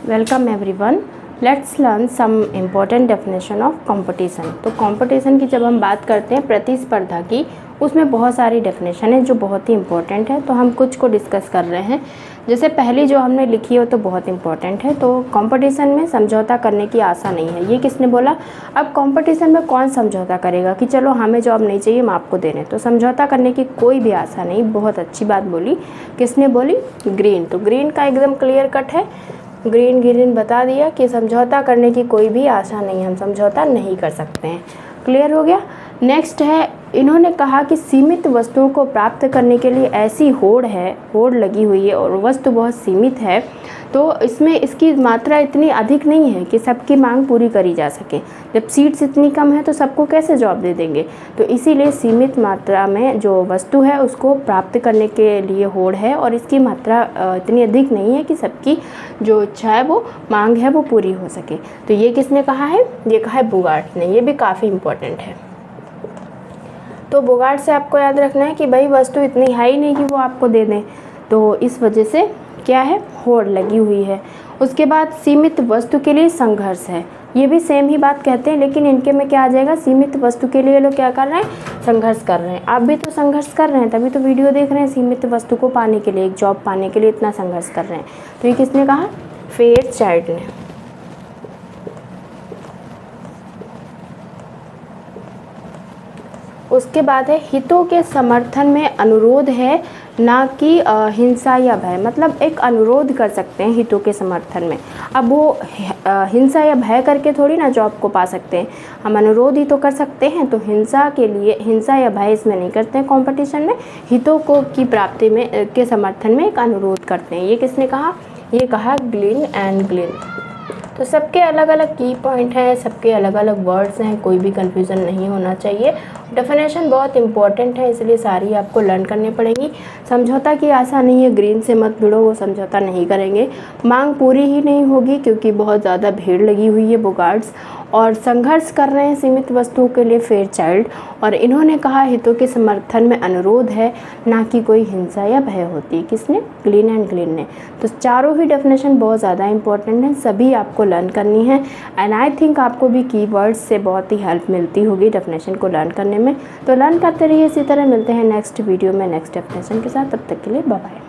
Welcome everyone. Let's learn some important definition of competition. तो competition की जब हम बात करते हैं प्रतिस्पर्धा की, उसमें बहुत सारी डेफिनेशन है जो बहुत ही इंपॉर्टेंट है। तो हम कुछ को डिस्कस कर रहे हैं। जैसे पहली जो हमने लिखी है वो तो बहुत इंपॉर्टेंट है। तो कंपटीशन में समझौता करने की आशा नहीं है, ये किसने बोला। अब कंपटीशन में कौन समझौता करेगा कि चलो हमें जॉब नहीं चाहिए, हम आपको दे रहे हैं। तो समझौता करने की कोई भी आशा नहीं। बहुत अच्छी बात बोली। किसने बोली? ग्रीन। तो ग्रीन का एकदम क्लियर कट है। ग्रीन बता दिया कि समझौता करने की कोई भी आशा नहीं, हम समझौता नहीं कर सकते हैं। क्लियर हो गया। नेक्स्ट है, इन्होंने कहा कि सीमित वस्तुओं को प्राप्त करने के लिए ऐसी होड़ लगी हुई है और वस्तु बहुत सीमित है, तो इसमें इसकी मात्रा इतनी अधिक नहीं है कि सबकी मांग पूरी करी जा सके। जब सीट्स इतनी कम है तो सबको कैसे जॉब दे देंगे। तो इसीलिए सीमित मात्रा में जो वस्तु है उसको प्राप्त करने के लिए होड़ है और इसकी मात्रा इतनी अधिक नहीं है कि सबकी जो इच्छा है वो मांग है वो पूरी हो सके। तो ये किसने कहा है? ये कहा है बोगार्ट ने। ये भी काफ़ी इम्पोर्टेंट है। तो बोगार्ट से आपको याद रखना है कि भाई वस्तु इतनी हाई नहीं कि वो आपको दे दें, तो इस वजह से क्या है, होड़ लगी हुई है। उसके बाद सीमित वस्तु के लिए संघर्ष है। ये भी सेम ही बात कहते हैं, लेकिन इनके में क्या आ जाएगा, सीमित वस्तु के लिए लोग क्या कर रहे हैं, संघर्ष कर रहे हैं। आप भी तो संघर्ष कर रहे हैं, तभी तो वीडियो देख रहे हैं। सीमित वस्तु को पाने के लिए, एक जॉब पाने के लिए इतना संघर्ष कर रहे हैं। तो ये किसने कहा? फेयरचाइल्ड ने। उसके बाद है, हितों के समर्थन में अनुरोध है, ना कि हिंसा या भय। मतलब एक अनुरोध कर सकते हैं हितों के समर्थन में। अब वो हिंसा या भय करके थोड़ी ना जॉब को पा सकते हैं, हम अनुरोध ही तो कर सकते हैं। तो हिंसा के लिए, हिंसा या भय इसमें नहीं करते हैं कंपटीशन में, हितों को की प्राप्ति में के समर्थन में एक अनुरोध करते हैं। ये किसने कहा? ये कहा ग्लिन एंड ग्लिन। तो सबके अलग अलग की पॉइंट हैं, सबके अलग अलग वर्ड्स हैं, कोई भी कन्फ्यूज़न नहीं होना चाहिए। डेफिनेशन बहुत इंपॉर्टेंट है, इसलिए सारी आपको लर्न करनी पड़ेगी। समझौता की आशा नहीं है, ग्रीन से मत भिड़ो, वो समझौता नहीं करेंगे। मांग पूरी ही नहीं होगी क्योंकि बहुत ज़्यादा भीड़ लगी हुई है, बोगार्ड्स। और संघर्ष कर रहे हैं सीमित वस्तुओं के लिए, फेयरचाइल्ड। और इन्होंने कहा हितों के समर्थन में अनुरोध है, ना कि कोई हिंसा या भय होती। किसने? ग्लिन एंड ग्लिन ने। तो चारों ही डेफिनेशन बहुत ज़्यादा इंपॉर्टेंट हैं, सभी आपको लर्न करनी है। एंड आई थिंक आपको भी कीवर्ड्स से बहुत ही हेल्प मिलती होगी डेफिनेशन को लर्न करने में। तो लर्न करते रहिए इसी तरह। मिलते हैं नेक्स्ट वीडियो में नेक्स्ट डेफिनेशन के साथ। तब तक के लिए बाय बाय।